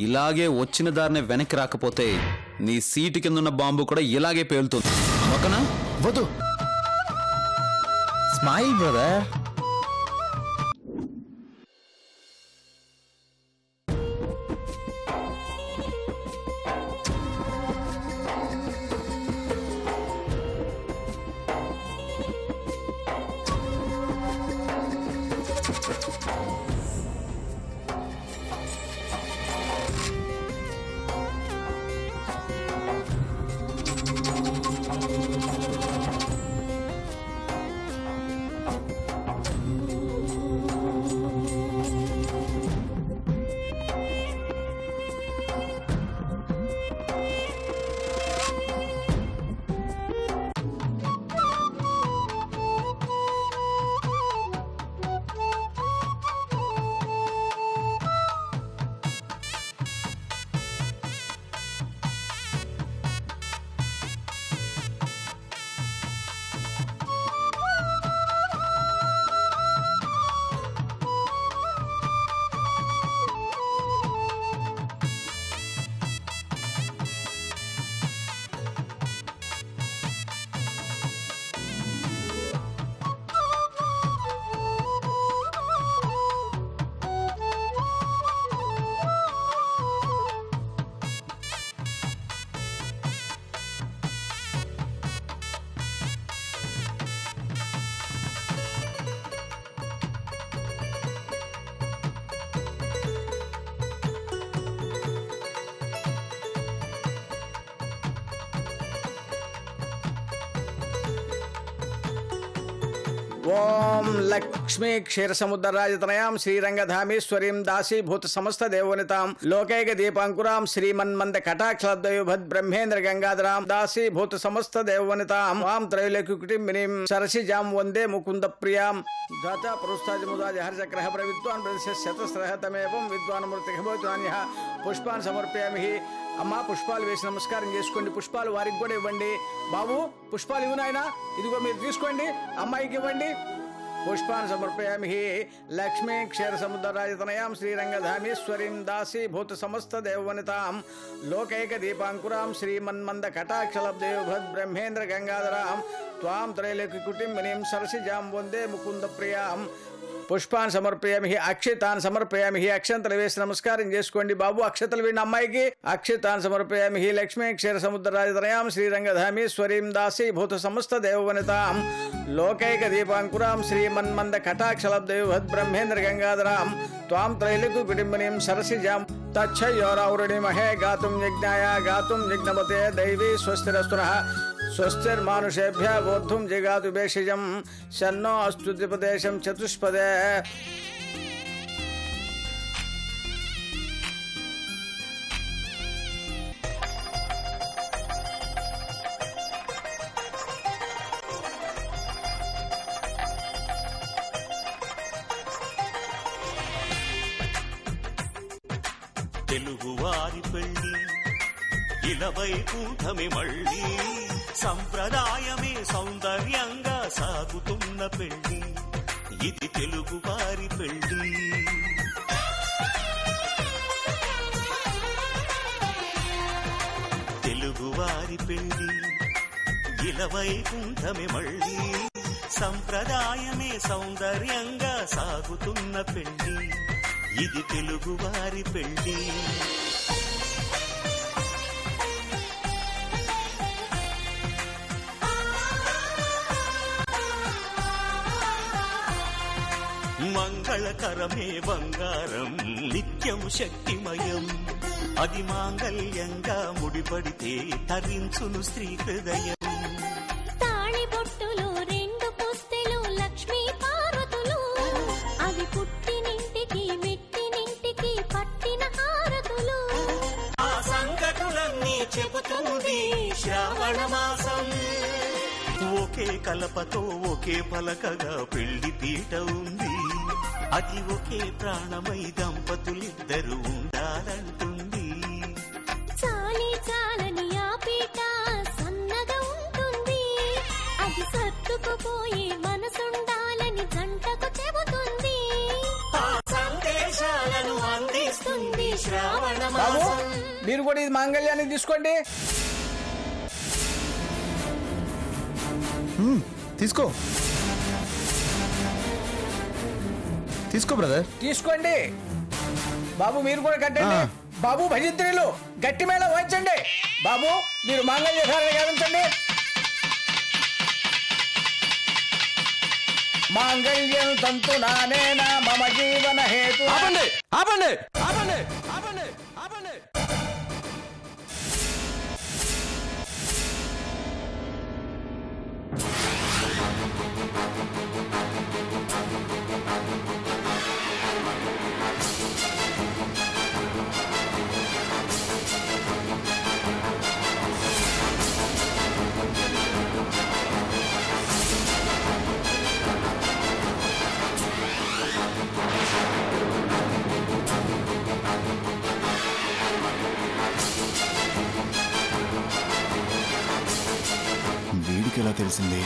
ఇలాగే వచ్చిన దారిని వెనక్కి రాకపోతే నీ సీటు కింద ఉన్న బాంబు కూడా ఇలాగే పేలుతుంది. ఓకేనా? వద్దు. Smile brother. ఓం లక్ష్మీ క్షీరసముద్రరాజతనయాం శ్రీరంగధామేశ్వరీం దాసీభూత సమస్త దేవనితాం లోకైక దీపాంకురాం శ్రీమన్మంద కటాక్షలబ్దయుభద్ బ్రహ్మేంద్ర గంగాధరాం దాసీభూత సమస్త దేవనితాం వాం త్రైలోక్య కుటుంబినీం సరసిజాం వందే ముకుంద ప్రియాం ధాత పురుస్తాజముదాజ హర్షగ్రహ ప్రవిద్వాన్ ప్రదేశ శతస్రహతమేవం విద్వాన్ మూర్తిభవతునాన్యః పుష్పాన్ సమర్పయామి. అమ్మా పుష్పాలు వేసి నమస్కారం చేసుకోండి. పుష్పాలు వారికి కూడా ఇవ్వండి. బాబు పుష్పాలు ఇవ్వు నాయనా, ఇదిగో మీరు తీసుకోండి, అమ్మాయికి ఇవ్వండి. పుష్పాన్ని సమర్పయామి. లక్ష్మీ క్షీరసముద్రరాజతనయాం శ్రీరంగధామేశ్వరీం దాసీభూత సమస్త దేవవనితాం లోకైక దీపాంకురాం శ్రీమన్మంద కటాక్షలబ్దయుభద్ బ్రహ్మేంద్ర గంగాధరాం త్వాం త్రైలోక్య కుటుంబినీం సరసిజాం వందే ముకుంద ప్రియాం. పుష్పాన్ని సమర్పయామి. అక్షతాన్ని సమర్పయామి. అక్షంతలు వేసి నమస్కారం చేసుకోండి. బాబు అక్షతలు వీడిన అమ్మాయికి అక్షతాన్ని సమర్పయామి. లక్ష్మీ క్షీరసముద్రరాజతనయాం శ్రీరంగధామేశ్వరీం దాసీభూత సమస్త దేవవనితాం లోకైక దీపాంకురాం శ్రీమన్మంద కటాక్షలబ్దయుభద్ బ్రహ్మేంద్ర గంగాధరాం త్వాం త్రైలోక్య కుటుంబినీం సరసిజాం తచ్చయోరావృణిమహే గాతుం యజ్ఞాయ గాతుం యజ్ఞపతే దైవీ స్వస్తిరస్తునః స్వస్తిర్మానుషేభ్య బోద్ధుం జగాతు భేషజం శన్నో అస్తు ద్విపదేశం చతుష్పదే. తెలుగువారి పెళ్లి ఇలవైకుంఠమి మళ్ళీ సంప్రదాయమే సౌందర్యంగా సాగుతున్న పెళ్లి ఇది తెలుగువారి పెళ్లి. తెలుగువారి పెళ్లి ఇలవైకుంఠమి మళ్ళీ సంప్రదాయమే సౌందర్యంగా సాగుతున్న పెళ్లి ఇది తెలుగువారి పెళ్లి. మంగళకరమే బంగారం నిత్యం శక్తిమయం అది మాంగళ్యంగా ముడిపడితే తరించును స్త్రీ హృదయం. తాళిబొట్టులు రెండు పుస్తెలు లక్ష్మీ పార్వతులు అవి పుట్టినింటికి మెట్టినింటికి పట్టిన హారతులు. ఆ సంగతులన్నీ చెబుతుంది శ్రావణ మాసం. ఒకే కలపతో ఒకే పలకగా పెళ్లి పీట ఉంది అది ఒకే ప్రాణమై దంపతులిద్దరూ ఉండాలంటుంది. చాలి చాలని ఆ పీట సన్నగా ఉంటుంది అది సత్తు సర్దుకుపోయే మనసుండాలని జంటకు చెబుతుంది. ఆ సందేశాలను అందిస్తుంది శ్రావణ బాబు మాసం. మీరు కూడా ఇది మాంగళ్యాన్ని తీసుకోండి. తీసుకో తీసుకో బ్రదర్. తీసుకోండి బాబు, మీరు కూడా కట్టండి. బాబు భజంత్రీలు గట్టి మేళ వాయించండి. బాబు మీరు మాంగళ్య ధారణ గావించండి. మాంగళ్యం తంతు నానేనా మమ జీవన హేతు. ఆపండి ఆపండి ఆపండి ఆపండి ఆపండి. వీడికి ఎలా తెలిసింది?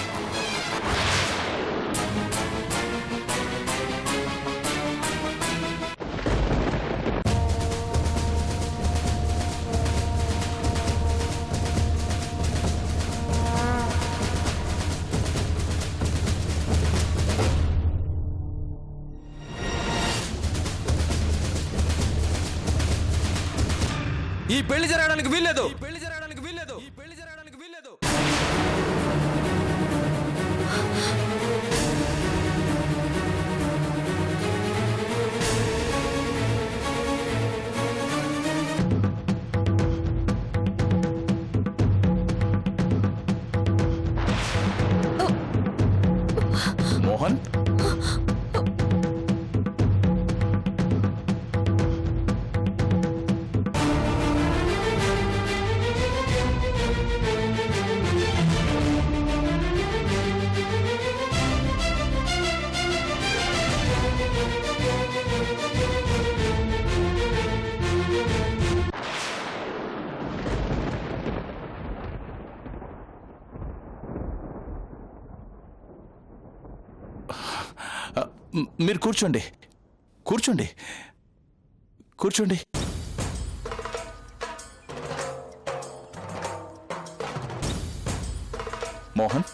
ఈ పెళ్లి జరగడానికి వీల్లేదు. పెళ్లి జరగడానికి వీల్లేదు. ఈ పెళ్లి జరగడానికి వీల్లేదు. మోహన్ మీరు కూర్చోండి కూర్చోండి కూర్చోండి. మోహన్,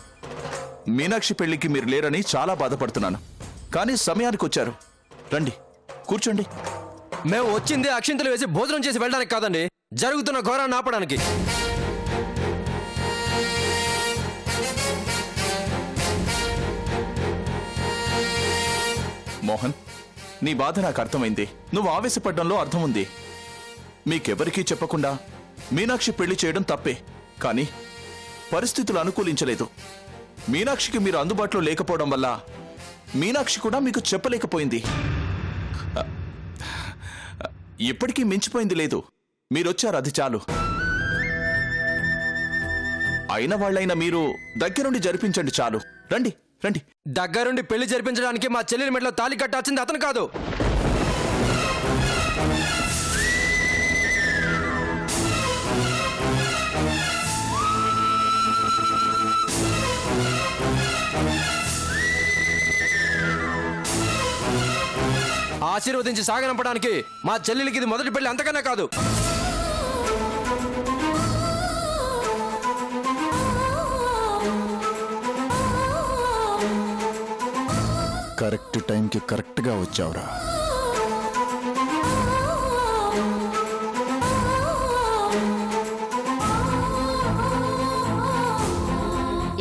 మీనాక్షి పెళ్లికి మీరు లేరని చాలా బాధపడుతున్నాను. కానీ సమయానికి వచ్చారు. రండి కూర్చోండి. మేము వచ్చింది అక్షింతలు వేసి భోజనం చేసి వెళ్ళడానికి కాదండి, జరుగుతున్న ఘోరాన్ని ఆపడానికి. మోహన్, నీ బాధ నాకు అర్థమైంది. నువ్వు ఆవేశపడ్డంలో అర్థం ఉంది. మీకెవరికీ చెప్పకుండా మీనాక్షి పెళ్లి చేయడం తప్పే. కానీ పరిస్థితులు అనుకూలించలేదు. మీనాక్షికి మీరు అందుబాటులో లేకపోవడం వల్ల మీనాక్షి కూడా మీకు చెప్పలేకపోయింది. ఇప్పటికీ మించిపోయింది లేదు. మీరొచ్చారు, అది చాలు. అయిన వాళ్ళైనా మీరు దగ్గరుండి జరిపించండి చాలు. రండి రండి. దగ్గరుండి పెళ్లి జరిపించడానికి మా చెల్లెలి మెడలో తాళి కట్టాల్సింది అతను కాదు. ఆశీర్వదించి సాగనంపడానికి మా చెల్లెలికి ఇది మొదటి పెళ్లి, అంతకన్నా కాదు. కరెక్ట్ టైంకి కరెక్ట్గా వచ్చావురా.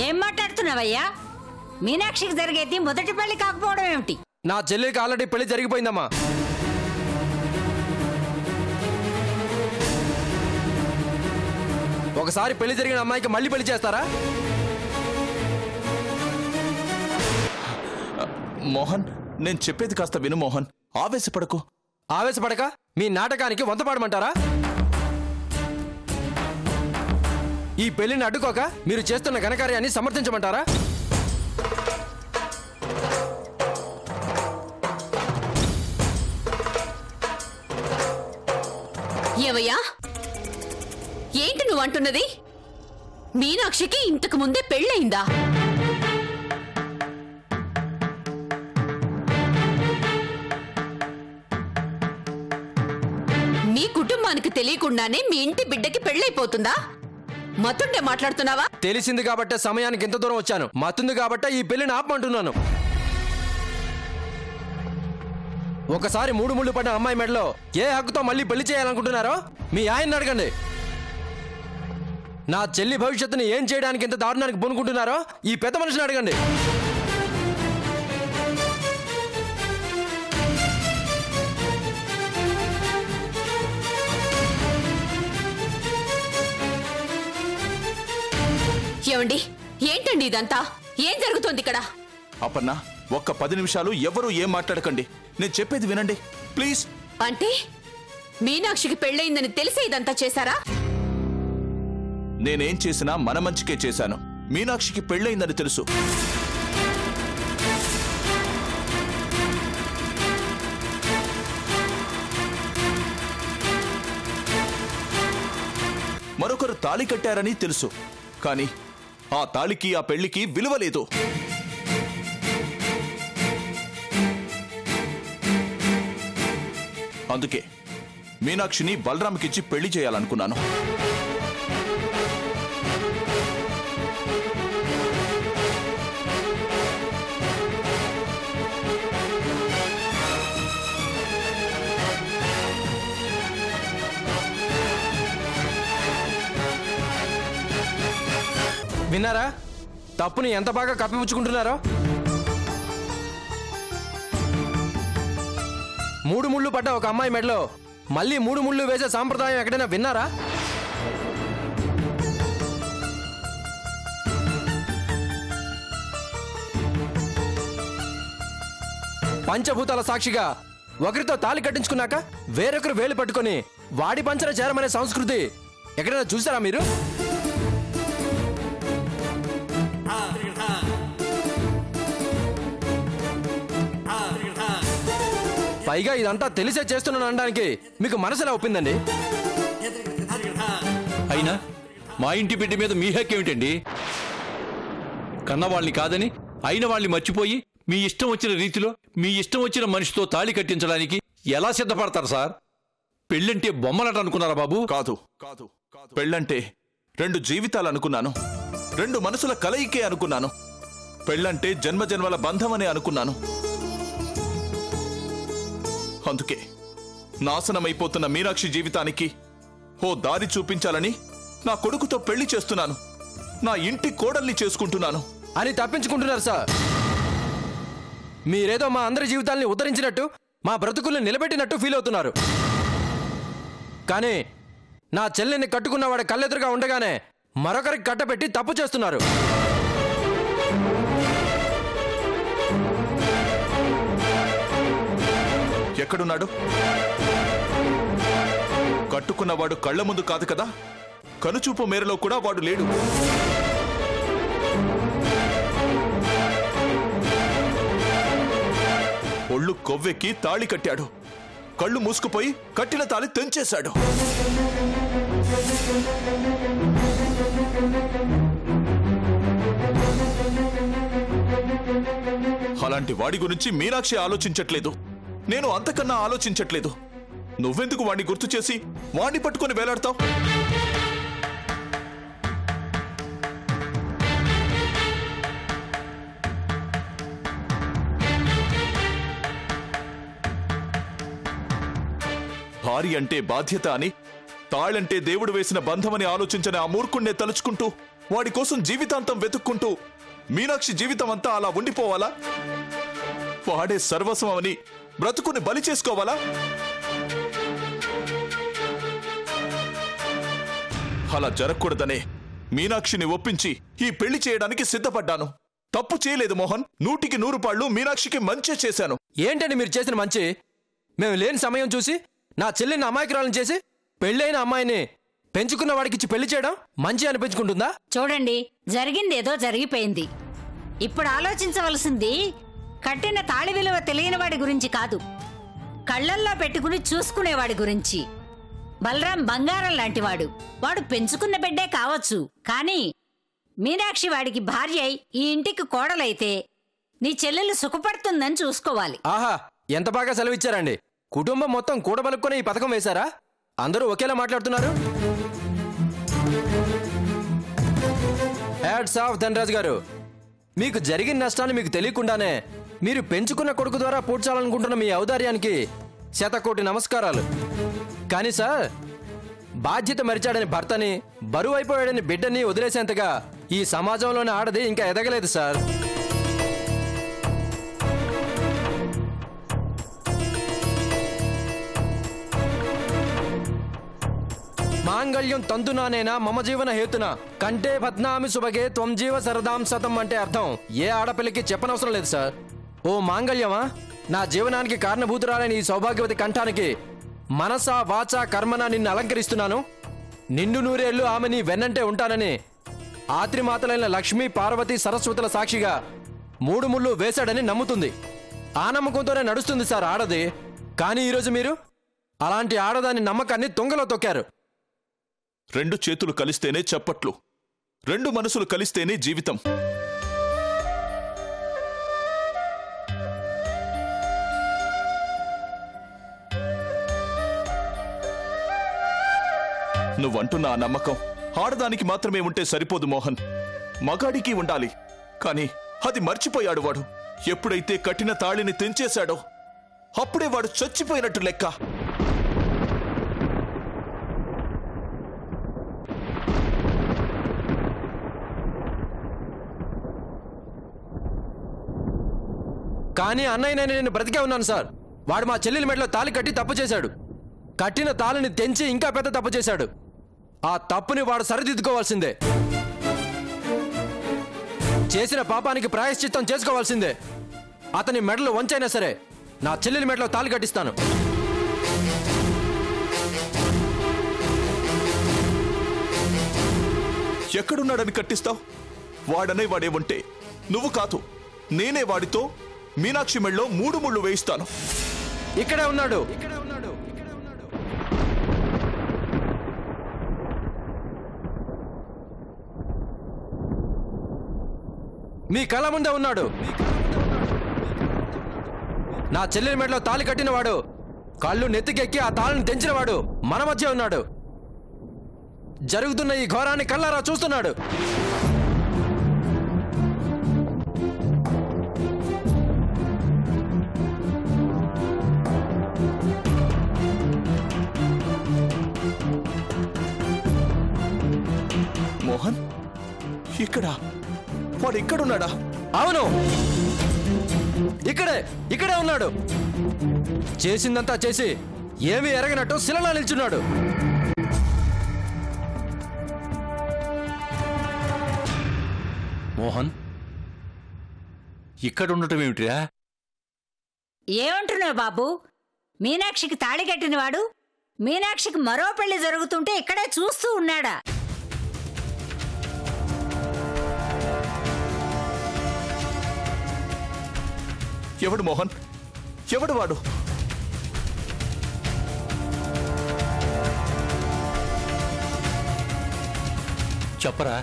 ఏం మాట్లాడుతున్నావయ్యా? మీనాక్షికి జరిగేది మొదటి పెళ్లి కాకపోవడం ఏమిటి? నా చెల్లెలికి ఆల్రెడీ పెళ్లి జరిగిపోయిందమ్మా. ఒకసారి పెళ్లి జరిగిన అమ్మాయికి మళ్ళీ పెళ్లి చేస్తారా? మోహన్, నేను చెప్పేది కాస్త విను మోహన్. ఆవేశపడకు. ఆవేశపడక మీ నాటకానికి వంత పాడమంటారా? ఈ పెళ్లిని అడ్డుకోక మీరు చేస్తున్న ఘనకార్యాన్ని సమర్థించమంటారా? ఏవయ్యా, ఏంటి నువ్వు అంటున్నది? మీనాక్షికి ఇంతకు ముందే పెళ్ళయిందా? మీ కుటుంబానికి తెలియకుండానే మీ ఇంటి బిడ్డకి పెళ్ళైపోతుందా? మతుండే మాట్లాడుతున్నావా? తెలిసింది కాబట్టే సమయానికి ఎంత దూరం వచ్చాను. మతుంది కాబట్టే ఈ పెళ్లిని ఆపమంటున్నాను. ఒకసారి 3 ముళ్ళు పడిన అమ్మాయి మెడలో ఏ హక్కుతో మళ్ళీ పెళ్లి చేయాలనుకుంటున్నారో మీ ఆయన్ని అడగండి. నా చెల్లి భవిష్యత్తుని ఏం చేయడానికి ఎంత దారుణానికి పూనుకుంటున్నారో ఈ పెద్ద మనిషిని అడగండి. ఏమండి, ఏంటండి ఇదంతా? ఏం జరుగుతోంది ఇక్కడ? అపర్ణ, ఒక్క 10 నిమిషాలు ఎవరూ ఏం మాట్లాడకండి. నేను చెప్పేది వినండి ప్లీజ్. అంటే మీనాక్షికి పెళ్ళయిందని తెలిసే ఇదంతా చేశారా? నేనేం చేసినా మన మంచికే చేశాను. మీనాక్షికి పెళ్ళయిందని తెలుసు. మరొకరు తాళి కట్టారని తెలుసు. కానీ ఆ తాళికి ఆ పెళ్లికి విలువ లేదు. అందుకే మీనాక్షిని బలరాంకిచ్చి పెళ్లి చేయాలనుకున్నాను. విన్నారా? తప్పుని ఎంత బాగా కప్పిపుచ్చుకుంటున్నారో. 3 ముళ్ళు పడ్డ ఒక అమ్మాయి మెడలో మళ్ళీ 3 ముళ్ళు వేసే సాంప్రదాయం ఎక్కడైనా విన్నారా? పంచభూతాల సాక్షిగా ఒకరితో తాళి కట్టించుకున్నాక వేరొకరు వేలు పట్టుకొని వాడి పంచన చేరమనే సంస్కృతి ఎక్కడైనా చూసారా మీరు? పైగా ఇదంతా తెలిసే చేస్తున్నాను అనడానికి మీకు మనసులా ఒప్పిందండి. అయినా మా ఇంటి బిడ్డ మీద మీ హక్కు ఏమిటండి? కన్నవాళ్ళని కాదని అయిన వాళ్ళని మర్చిపోయి మీ ఇష్టం వచ్చిన రీతిలో మీ ఇష్టం వచ్చిన మనిషితో తాళి కట్టించడానికి ఎలా సిద్ధపడతారు సార్? పెళ్ళంటే బొమ్మలట అనుకున్నారా బాబు? కాదు కాదు, పెళ్ళంటే 2 జీవితాలు అనుకున్నాను. 2 మనసుల కలయికే అనుకున్నాను. పెళ్ళంటే జన్మజన్మల బంధమనే అనుకున్నాను. అందుకే నాశనమైపోతున్న మీనాక్షి జీవితానికి ఓ దారి చూపించాలని నా కొడుకుతో పెళ్లి చేస్తున్నాను. నా ఇంటి కోడల్ని చేసుకుంటున్నాను అని తప్పించుకుంటున్నారు సార్. మీరేదో మా అందరి జీవితాల్ని ఉద్ధరించినట్టు, మా బ్రతుకుల్ని నిలబెట్టినట్టు ఫీల్ అవుతున్నారు. కానీ నా చెల్లెని కట్టుకున్నవాడి కళ్ళెదురుగా ఉండగానే మరొకరికి కట్టబెట్టి తప్పు చేస్తున్నారు. ఎక్కడున్నాడు? కట్టుకున్నవాడు కళ్ల ముందు కాదు కదా, కనుచూపు మేరలో కూడా వాడు లేడు. ఒళ్ళు కొవ్వెక్కి తాళి కట్టాడు. కళ్ళు మూసుకుపోయి కట్టిన తాళి తెంచేశాడు. అలాంటి వాడి గురించి మీనాక్షి ఆలోచించట్లేదు. నేను అంతకన్నా ఆలోచించట్లేదు. నువ్వెందుకు వాడిని గుర్తు చేసి వాడిని పట్టుకొని వేలాడతావు? భార్య అంటే బాధ్యత అని, తాళంటే దేవుడు వేసిన బంధమని ఆలోచించని ఆ మూర్ఖుణ్ణే తలుచుకుంటూ వాడి కోసం జీవితాంతం వెతుక్కుంటూ మీనాక్షి జీవితం అంతా అలా ఉండిపోవాలా? వాడే సర్వస్వం అని బ్రతుకుని బలి చేసుకోవాలా? అలా జరగకూడదనే మీనాక్షిని ఒప్పించి ఈ పెళ్లి చేయడానికి సిద్ధపడ్డాను. తప్పు చేయలేదు మోహన్. 100కి 100 పాళ్ళు మీనాక్షికి మంచి చేశాను. ఏంటండి మీరు చేసిన మంచి? మేము లేని సమయం చూసి నా చెల్లిని అమాయకురాలను చేసి పెళ్ళైన అమ్మాయిని పెంచుకున్న వాడికిచ్చి పెళ్లి చేయడం మంచి అనిపించుకుంటుందా? చూడండి, జరిగిందేదో జరిగిపోయింది. ఇప్పుడు ఆలోచించవలసింది కట్టిన తాళి విలువ తెలియని వాడి గురించి కాదు, కళ్ళల్లో పెట్టుకుని చూసుకునేవాడి గురించి. బలరాం బంగారం లాంటివాడు. వాడు పెంచుకున్న బిడ్డే కావచ్చు, కానీ మీనాక్షి వాడికి భార్య అయి ఈ ఇంటికి కోడలైతే నీ చెల్లెలు సుఖపడుతుందని చూసుకోవాలి. ఆహా, ఎంత బాగా సెలవిచ్చారండి. కుటుంబం మొత్తం కూడబలుక్కునే ఈ పథకం వేశారా? అందరూ ఒకేలా మాట్లాడుతున్నారు. హ్యాట్స్ ఆఫ్ ధనరాజ్ గారు. మీకు జరిగిన నష్టాన్ని మీకు తెలియకుండానే మీరు పెంచుకున్న కొడుకు ద్వారా పూడ్చాలనుకుంటున్న మీ ఔదార్యానికి శతకోటి నమస్కారాలు. కానీ సార్, బాధ్యత మరిచాడని భర్తని, బరువు అయిపోయాడని బిడ్డని వదిలేసేంతగా ఈ సమాజంలోని ఆడది ఇంకా ఎదగలేదు సార్. మాంగళ్యం తంతునానేనా మమ జీవన హేతున కంటే పద్నామి సుభగే త్వం జీవ సరదాం శతం అంటే అర్థం ఏ ఆడపిల్లకి చెప్పనవసరం లేదు సార్. ఓ మాంగళ్యమా, నా జీవనానికి కారణభూతురాలని ఈ సౌభాగ్యవతి కంఠానికి మనసా వాచా కర్మన నిన్ను అలంకరిస్తున్నాను. నిండు నూరేళ్లు ఆమె నీ వెన్నంటే ఉంటానని ఆత్రిమాతలైన లక్ష్మీ పార్వతి సరస్వతుల సాక్షిగా 3 ముళ్ళు వేశాడని నమ్ముతుంది. ఆ నమ్మకంతోనే నడుస్తుంది సార్ ఆడది. కానీ ఈరోజు మీరు అలాంటి ఆడదాని నమ్మకాన్ని తుంగలో తొక్కారు. 2 చేతులు కలిస్తేనే చప్పట్లు, 2 మనసులు కలిస్తేనే జీవితం. నువ్వంటున్న ఆ నమ్మకం ఆడదానికి మాత్రమే ఉంటే సరిపోదు మోహన్, మగాడికి ఉండాలి. కానీ అది మర్చిపోయాడు వాడు. ఎప్పుడైతే కట్టిన తాళిని తెంచేశాడో అప్పుడే వాడు చచ్చిపోయినట్టు లెక్క. కానీ అన్నయ్య నేను బ్రతికే ఉన్నాను సార్. వాడు మా చెల్లెలి మెడలో తాళి కట్టి తప్పు చేశాడు. కట్టిన తాళిని తెంచి ఇంకా పెద్ద తప్పు చేశాడు. ఆ తప్పుని వాడు సరిదిద్దుకోవాల్సిందే. చేసిన పాపానికి ప్రాయశ్చిత్తం చేసుకోవాల్సిందే. అతని మెడలు వంచైనా సరే నా చెల్లెలి మెడలో తాళి కట్టిస్తాను. ఎక్కడున్నాడని కట్టిస్తావు? వాడనే వాడే ఉంటే నువ్వు కాదు, నేనే వాడితో మీనాక్షి మెడలో 3 ముళ్ళు వేయిస్తాను. ఇక్కడే ఉన్నాడు. మీ కళ్ళ ముందే ఉన్నాడు. నా చెల్లెలి మెడలో తాళి కట్టినవాడు, కళ్ళు నెత్తికెక్కి ఆ తాళిని తెంచినవాడు మన మధ్య ఉన్నాడు. జరుగుతున్న ఈ ఘోరాన్ని కళ్ళారా చూస్తున్నాడు. మోహన్, ఇక్కడ వాడు ఇక్కడున్నాడా? అవును, ఇక్కడే ఉన్నాడు. చేసిందంతా చేసి ఏమీ ఎరగనట్టు శిలలా నిల్చున్నాడు. మోహన్, ఇక్కడ ఉండటం ఏమిటిరా? ఏమంటున్నావు బాబు? మీనాక్షికి తాళి కట్టినవాడు మీనాక్షికి మరో పెళ్లి జరుగుతుంటే ఇక్కడే చూస్తూ ఉన్నాడా? ఎవడు మోహన్? ఎవడు వాడు? చెప్పరా,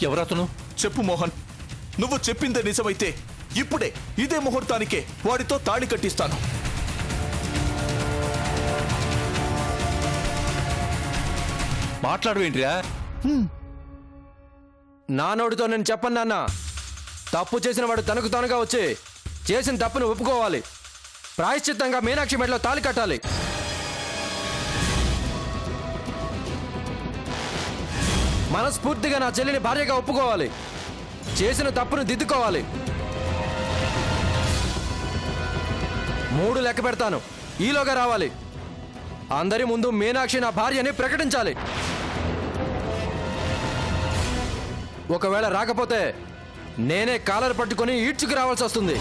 ఎవరతను? చెప్పు మోహన్. నువ్వు చెప్పిందే నిజమైతే ఇప్పుడే ఇదే ముహూర్తానికే వాడితో తాళి కట్టిస్తాను. మాట్లాడవేంటిరా? నా నోటితో నేను చెప్పను నాన్న. తప్పు చేసిన వాడు తనకు తానుగా వచ్చి చేసిన తప్పును ఒప్పుకోవాలి. ప్రాయశ్చిత్తంగా మీనాక్షి మెడలో తాళి కట్టాలి. మనస్ఫూర్తిగా నా చెల్లిని భార్యగా ఒప్పుకోవాలి. చేసిన తప్పును దిద్దుకోవాలి. 3 లెక్క పెడతాను, ఈలోగా రావాలి. అందరి ముందు మీనాక్షి నా భార్యని ప్రకటించాలి. ఒకవేళ రాకపోతే నేనే కాలర్ పట్టుకొని ఈడ్చుకు రావాల్సి వస్తుంది.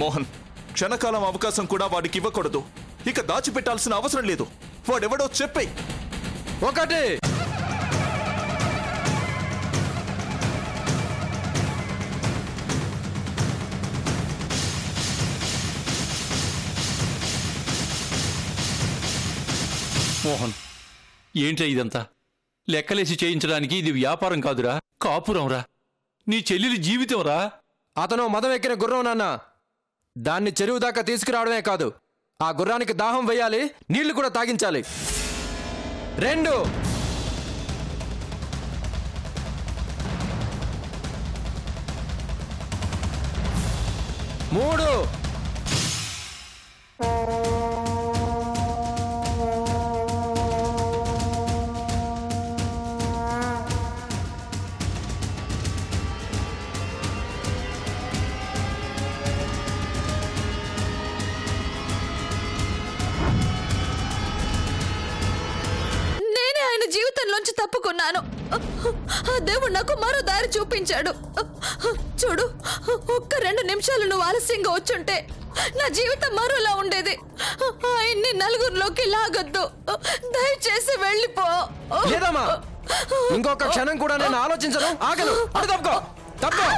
మోహన్, క్షణకాలం అవకాశం కూడా వాడికి ఇవ్వకూడదు. ఇక దాచిపెట్టాల్సిన అవసరం లేదు. వాడెవడో చెప్పే. 1 మోహన్, ఏంట్రా ఇదంతా? లెక్కలేసి చేయించడానికి ఇది వ్యాపారం కాదురా, కాపురంరా, నీ చెల్లెలి జీవితంరా. అతను మదం ఎక్కిన గుర్రం నాన్న. దాన్ని చెరువు దాకా తీసుకురావడమే కాదు, ఆ గుర్రానికి దాహం వేయాలి, నీళ్లు కూడా తాగించాలి. 2 3 నేనే ఆయన జీవితంలోంచి తప్పుకున్నాను. ఆ దేవుడు నాకు మరో దారి చూపించాడు. చూడు, ఒక్క 2 నిమిషాలు నువ్వు ఆలస్యంగా వచ్చుంటే నా జీవితం మరోలా ఉండేది. ఆయన్ని నలుగురిలోకి లాగొద్దు, దయచేసి వెళ్ళిపో. లేదమ్మా, ఇంకొక క్షణం కూడా నేను ఆలోచించను, ఆగను. అటు తప్పుకో, తప్పుకో.